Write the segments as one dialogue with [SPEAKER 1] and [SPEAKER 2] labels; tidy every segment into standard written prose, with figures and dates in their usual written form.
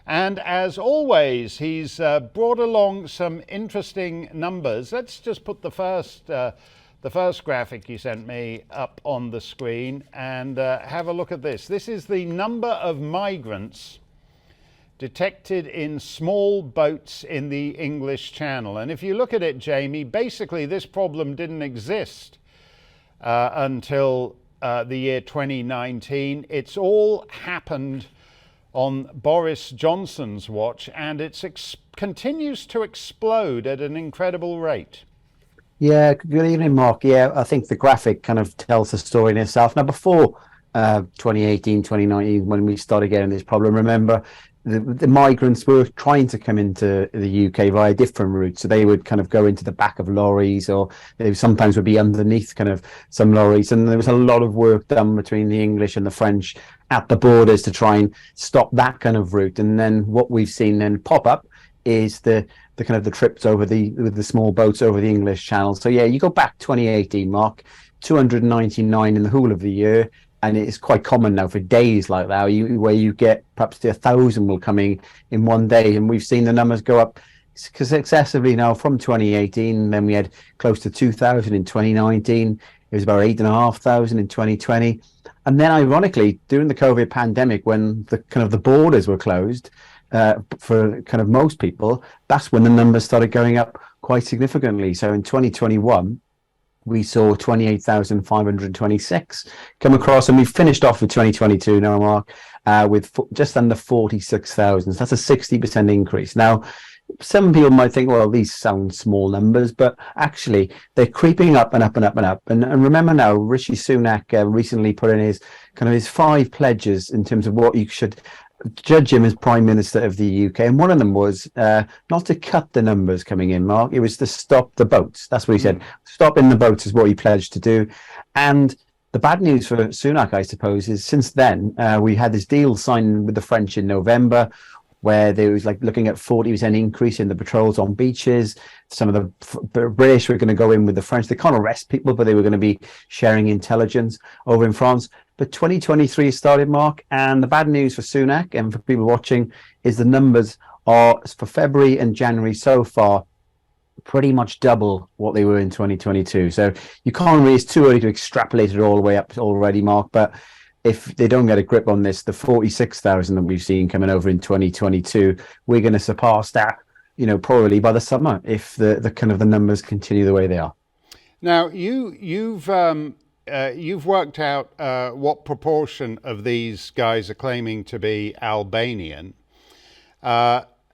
[SPEAKER 1] And as always, he's brought along some interesting numbers. Let's just put the first graphic you sent me up on the screen and have a look at this. This is the number of migrants detected in small boats in the English Channel. And if you look at it, Jamie, basically this problem didn't exist until the year 2019. It's all happened on Boris Johnson's watch, and it continues to explode at an incredible rate.
[SPEAKER 2] Yeah, good evening, Mark. Yeah, I think the graphic kind of tells the story in itself. Now, before 2018, 2019, when we started getting this problem, remember, the migrants were trying to come into the UK via different routes. So they would kind of go into the back of lorries, or they sometimes would be underneath kind of some lorries. And there was a lot of work done between the English and the French at the borders to try and stop that kind of route. And then what we've seen then pop up is the kind of the trips with the small boats over the English Channel. So yeah, you go back 2018, Mark, 299 in the whole of the year. And it's quite common now for days like that, where you get perhaps 1,000 will coming in one day. And we've seen the numbers go up successively now from 2018. Then we had close to 2,000 in 2019. It was about 8,500 in 2020. And then ironically, during the COVID pandemic, when the kind of the borders were closed for kind of most people, that's when the numbers started going up quite significantly. So in 2021, we saw 28,526 come across, and we finished off with 2022 now, Mark, with just under 46,000. So that's a 60% increase. Now, some people might think, well, these sound small numbers, but actually they're creeping up and up and up and up. And remember now, Rishi Sunak recently put in his 5 pledges in terms of what you should judge him as Prime Minister of the UK, and one of them was not to cut the numbers coming in, Mark. It was to stop the boats. That's what he said. Stopping the boats is what he pledged to do. And the bad news for Sunak, I suppose, is since then we had this deal signed with the French in November, where there was like looking at 40% increase in the patrols on beaches. Some of the British were going to go in with the French. They can't arrest people, but they were going to be sharing intelligence over in France. But 2023 started, Mark, and the bad news for Sunak and for people watching is the numbers are, for February and January so far, pretty much double what they were in 2022. So you can't really, it's too early to extrapolate it all the way up already, Mark, but if they don't get a grip on this, the 46,000 that we've seen coming over in 2022, we're going to surpass that, probably by the summer if the kind of the numbers continue the way they are.
[SPEAKER 1] Now, you've worked out what proportion of these guys are claiming to be Albanian.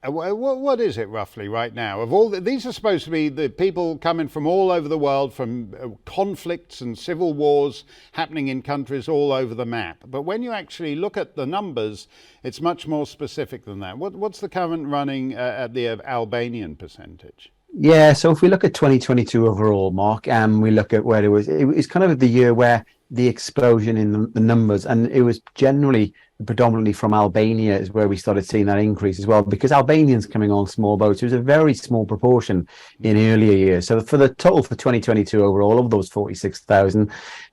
[SPEAKER 1] What is it roughly right now? Of all these are supposed to be the people coming from all over the world, from conflicts and civil wars happening in countries all over the map. But when you actually look at the numbers, it's much more specific than that. What's the current running at the Albanian percentage?
[SPEAKER 2] Yeah, so if we look at 2022 overall, Mark, and we look at where it was kind of the year where the explosion in the numbers, and it was generally predominantly from Albania is where we started seeing that increase as well, because Albanians coming on small boats, it was a very small proportion in earlier years. So for the total for 2022 overall of those 46,000,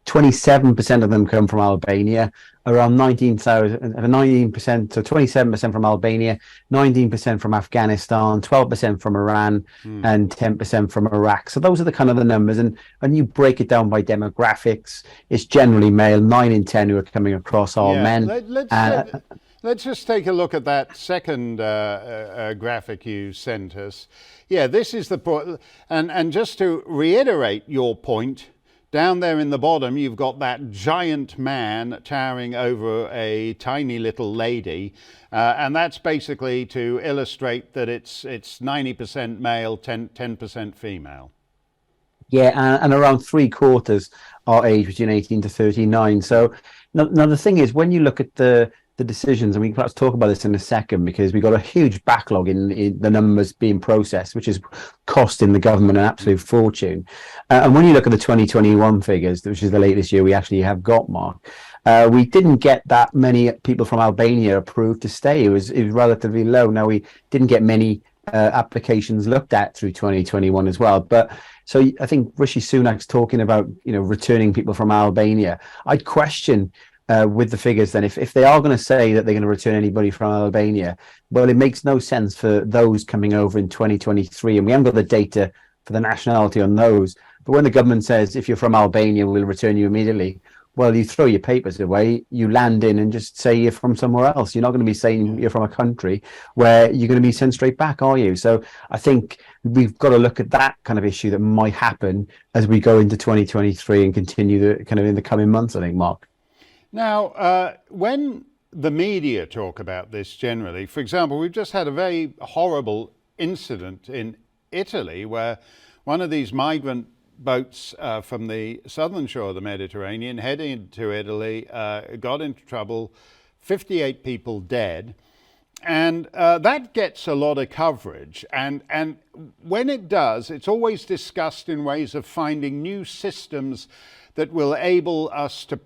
[SPEAKER 2] 27% of them come from Albania, around 19%, so 27% from Albania, 19% from Afghanistan, 12% from Iran, and 10% from Iraq. So those are the kind of the numbers. And when you break it down by demographics, it's generally male. 9 in 10 who are coming across are men.
[SPEAKER 1] Let's just take a look at that second graphic you sent us. Yeah, this is the point. And just to reiterate your point, down there in the bottom, you've got that giant man towering over a tiny little lady. And that's basically to illustrate that it's 90% male, 10% female.
[SPEAKER 2] Yeah, and around 3/4 are aged between 18 to 39. So now the thing is, when you look at the decisions, and we can perhaps talk about this in a second, because we've got a huge backlog in the numbers being processed, which is costing the government an absolute fortune. And when you look at the 2021 figures, which is the latest year we actually have got, Mark, we didn't get that many people from Albania approved to stay. It was relatively low. Now, we didn't get many applications looked at through 2021 as well. But so I think Rishi Sunak's talking about, returning people from Albania. I'd question with the figures, then if they are going to say that they're going to return anybody from Albania, well, it makes no sense for those coming over in 2023, and we haven't got the data for the nationality on those. But when the government says, if you're from Albania, we'll return you immediately, well, you throw your papers away, you land in and just say you're from somewhere else. You're not going to be saying you're from a country where you're going to be sent straight back, are you? So I think we've got to look at that kind of issue that might happen as we go into 2023 and continue the kind of in the coming months, I think, Mark.
[SPEAKER 1] Now, when the media talk about this generally, for example, we've just had a very horrible incident in Italy where one of these migrant boats from the southern shore of the Mediterranean heading to Italy got into trouble, 58 people dead, and that gets a lot of coverage, and when it does, it's always discussed in ways of finding new systems that will enable us to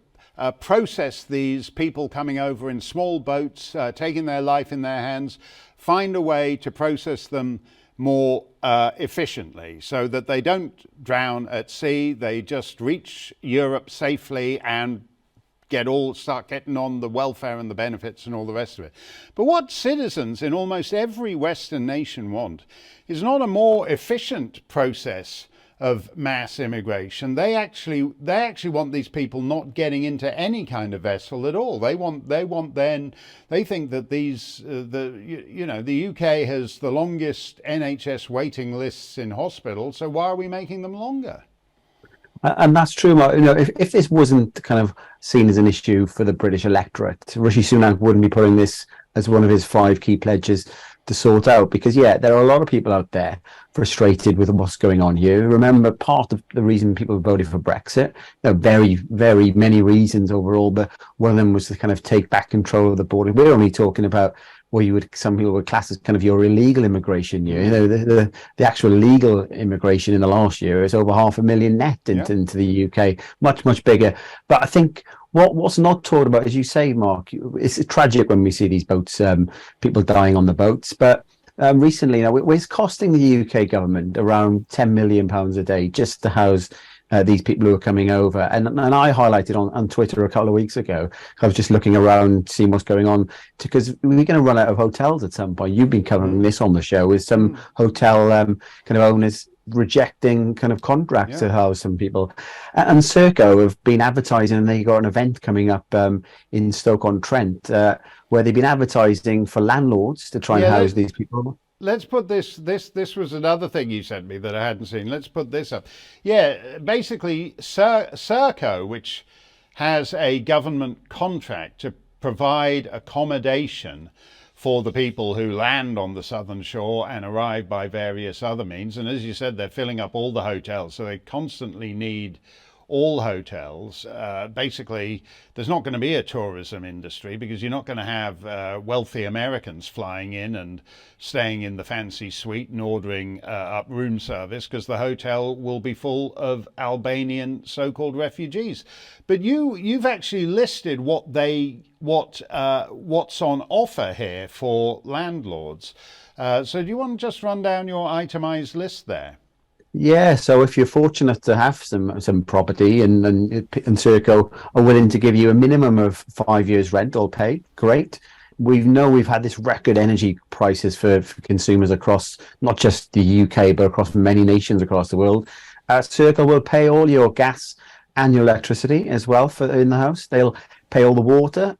[SPEAKER 1] process these people coming over in small boats, taking their life in their hands, find a way to process them more efficiently so that they don't drown at sea, they just reach Europe safely and start getting on the welfare and the benefits and all the rest of it. But what citizens in almost every Western nation want is not a more efficient process of mass immigration. They actually want these people not getting into any kind of vessel at all. They think that the UK has the longest NHS waiting lists in hospitals, so why are we making them longer?
[SPEAKER 2] And that's true, Mark. If this wasn't kind of seen as an issue for the British electorate, Rishi Sunak wouldn't be putting this as one of his 5 key pledges to sort out, because there are a lot of people out there frustrated with what's going on here. Remember, part of the reason people voted for Brexit, there are very, very many reasons overall, but one of them was to kind of take back control of the border. We're only talking about some people would class as kind of your illegal immigration year. The actual legal immigration in the last year is over 500,000 net into the UK, much bigger. But I think what's not talked about, as you say, Mark, it's tragic when we see these boats, people dying on the boats. But recently, it's costing the UK government around £10 million a day just to house these people who are coming over. And I highlighted on Twitter a couple of weeks ago. I was just looking around, seeing what's going on, because we're going to run out of hotels at some point. You've been covering this on the show, with some hotel kind of owners rejecting kind of contracts to house some people. And Serco have been advertising, and they got an event coming up in Stoke-on-Trent where they've been advertising for landlords to try and house these people.
[SPEAKER 1] Let's put this was another thing you sent me that I hadn't seen. Let's put this up. Yeah, basically Serco, which has a government contract to provide accommodation for the people who land on the southern shore and arrive by various other means. And as you said, they're filling up all the hotels, so they constantly need all hotels. Basically, there's not going to be a tourism industry because you're not going to have wealthy Americans flying in and staying in the fancy suite and ordering up room service, because the hotel will be full of Albanian so-called refugees. But you've actually listed what's on offer here for landlords. So do you want to just run down your itemized list there?
[SPEAKER 2] Yeah, so if you're fortunate to have some property and Serco are willing to give you a minimum of 5 years rent or pay, great. We've had this record energy prices for consumers across not just the UK, but across many nations across the world. Serco will pay all your gas and your electricity as well in the house. They'll pay all the water,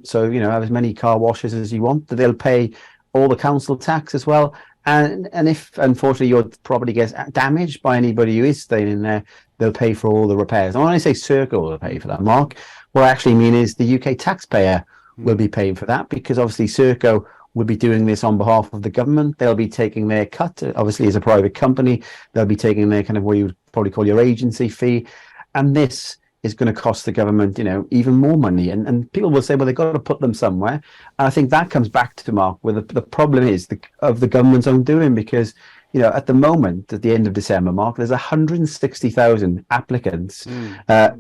[SPEAKER 2] so have as many car washes as you want. They'll pay all the council tax as well. And if, unfortunately, your property gets damaged by anybody who is staying in there, they'll pay for all the repairs. And when I say Serco will pay for that, Mark, what I actually mean is the UK taxpayer will be paying for that, because obviously Serco will be doing this on behalf of the government. They'll be taking their cut, obviously, as a private company. They'll be taking their kind of what you would probably call your agency fee. And this is going to cost the government, even more money. And people will say, well, they've got to put them somewhere. And I think that comes back to, Mark, where the problem is of the government's own doing, because, at the moment, at the end of December, Mark, there's 160,000 applicants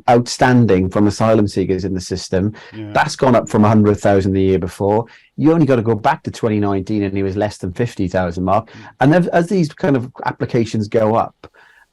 [SPEAKER 2] outstanding from asylum seekers in the system. Yeah. That's gone up from 100,000 the year before. You only got to go back to 2019 and it was less than 50,000, Mark. And as these kind of applications go up,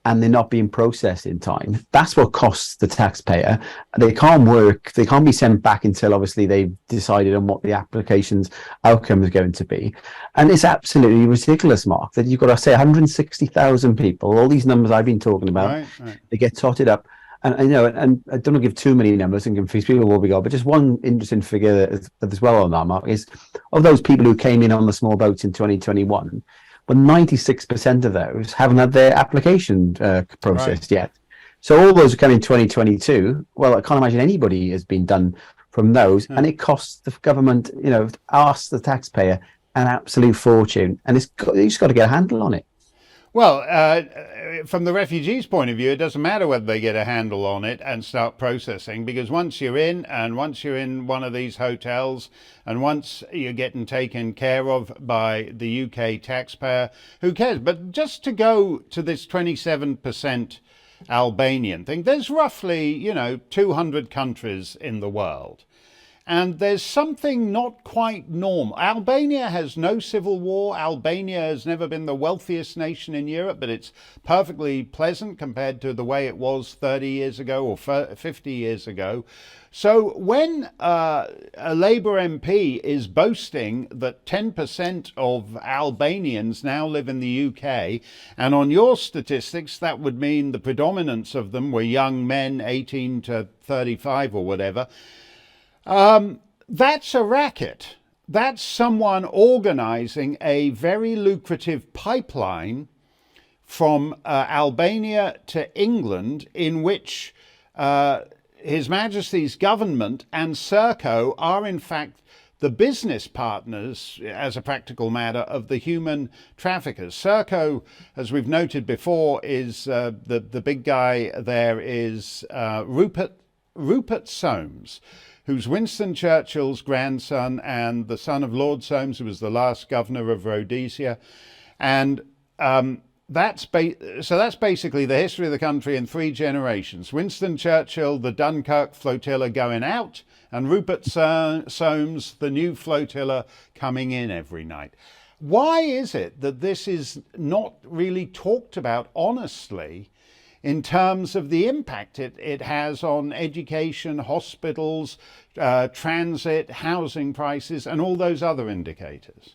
[SPEAKER 2] and they're not being processed in time. That's what costs the taxpayer. They can't work. They can't be sent back until obviously they've decided on what the application's outcome is going to be. And it's absolutely ridiculous, Mark, that you've got to say 160,000 people, all these numbers I've been talking about, right. They get totted up. And I know, and I don't want to give too many numbers and confuse people will be gone, but just one interesting figure as well on that, Mark, is of those people who came in on the small boats in 2021, well, 96% of those haven't had their application processed yet. So all those who come in 2022, well, I can't imagine anybody has been done from those, and it costs the government, asks the taxpayer an absolute fortune, and you just got to get a handle on it.
[SPEAKER 1] Well, from the refugees' point of view, it doesn't matter whether they get a handle on it and start processing, because once you're in one of these hotels and once you're getting taken care of by the UK taxpayer, who cares? But just to go to this 27% Albanian thing, there's roughly, 200 countries in the world. And there's something not quite normal. Albania has no civil war. Albania has never been the wealthiest nation in Europe, but it's perfectly pleasant compared to the way it was 30 years ago or 50 years ago. So when a Labour MP is boasting that 10% of Albanians now live in the UK, and on your statistics, that would mean the predominance of them were young men, 18 to 35 or whatever, that's a racket. That's someone organizing a very lucrative pipeline from Albania to England, in which His Majesty's government and Serco are in fact the business partners, as a practical matter, of the human traffickers. Serco, as we've noted before, is the big guy there is Rupert Soames, who's Winston Churchill's grandson and the son of Lord Soames, who was the last governor of Rhodesia. And that's basically the history of the country in 3 generations. Winston Churchill, the Dunkirk flotilla going out, and Rupert Soames, the new flotilla coming in every night. Why is it that this is not really talked about honestly in terms of the impact it has on education, hospitals, transit, housing prices, and all those other indicators?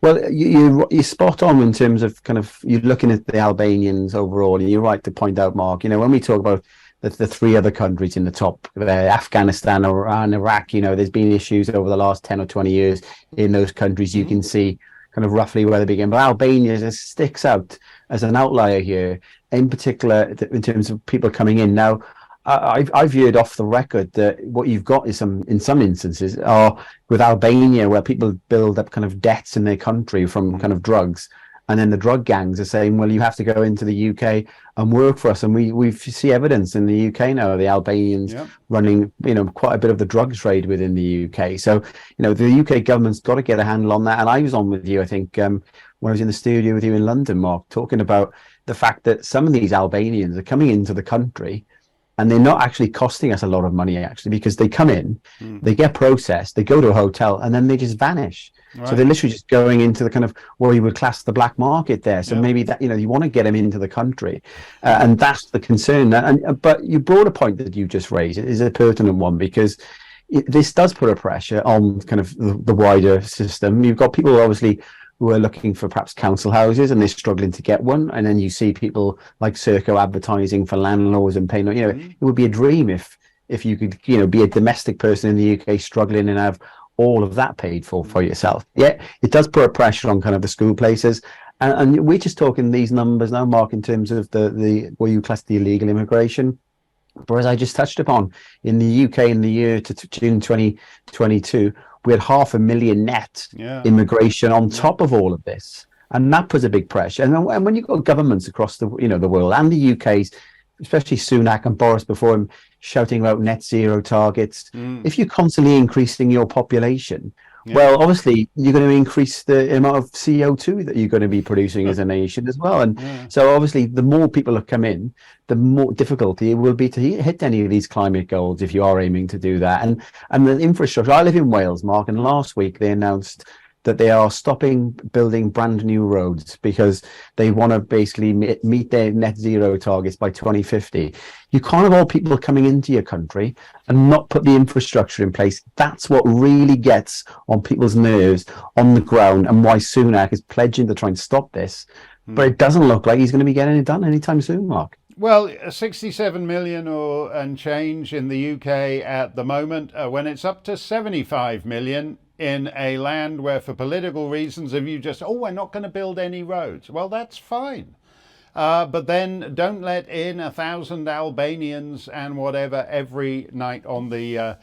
[SPEAKER 2] Well, you're spot on in terms of you're looking at the Albanians overall, and you're right to point out, Mark, when we talk about the 3 other countries in the top, Afghanistan, Iran, Iraq, there's been issues over the last 10 or 20 years in those countries. You can see roughly where they begin. But Albania just sticks out as an outlier here, in particular in terms of people coming in. Now, I've heard off the record that what you've got is in some instances are with Albania, where people build up debts in their country from drugs, and then the drug gangs are saying, well, you have to go into the UK and work for us. And we see evidence in the UK now of the Albanians running quite a bit of the drug trade within the UK. So the UK government's got to get a handle on that. And I was on with you, I think, when I was in the studio with you in London, Mark, talking about the fact that some of these Albanians are coming into the country and they're not actually costing us a lot of money, actually, because they come in, they get processed, they go to a hotel, and then they just vanish. Right. So they're literally just going into the what you would class the black market there. So maybe that, you want to get them into the country. And that's the concern. But you brought a point that you just raised. It is a pertinent one, because this does put a pressure on the wider system. You've got people obviously who are looking for perhaps council houses and they're struggling to get one. And then you see people like Serco advertising for landlords and paying, it would be a dream if you could, be a domestic person in the UK struggling and have all of that paid for yourself. Yeah, it does put a pressure on the school places. And we're just talking these numbers now, Mark, in terms of the where you class the illegal immigration. But as I just touched upon, in the UK in the year to June 2022, we had 500,000 net immigration on top of all of this. And that puts a big pressure. And when you've got governments across the world, and the UK's, especially Sunak and Boris before him, shouting about net zero targets, if you're constantly increasing your population, well, obviously, you're going to increase the amount of CO2 that you're going to be producing as a nation as well. And so obviously, the more people that come in, the more difficulty it will be to hit any of these climate goals if you are aiming to do that. And the infrastructure, I live in Wales, Mark, and last week they announced that they are stopping building brand new roads because they want to basically meet their net zero targets by 2050. You can't have all people coming into your country and not put the infrastructure in place. That's what really gets on people's nerves on the ground, and why Sunak is pledging to try and stop this. But it doesn't look like he's going to be getting it done anytime soon, Mark.
[SPEAKER 1] Well, 67 million or and change in the UK at the moment, when it's up to 75 million in a land where, for political reasons, if you just, we're not going to build any roads, well, that's fine. But then don't let in 1,000 Albanians and whatever every night on the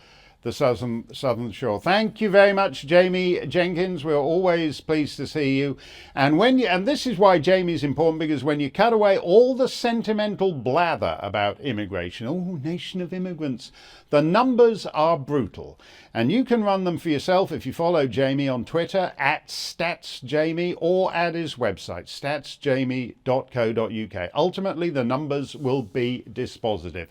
[SPEAKER 1] southern shore. Thank you very much, Jamie Jenkins. We're always pleased to see you. And this is why Jamie's important, because when you cut away all the sentimental blather about immigration, nation of immigrants, the numbers are brutal. And you can run them for yourself if you follow Jamie on Twitter at StatsJamie, or at his website, statsjamie.co.uk. Ultimately, the numbers will be dispositive.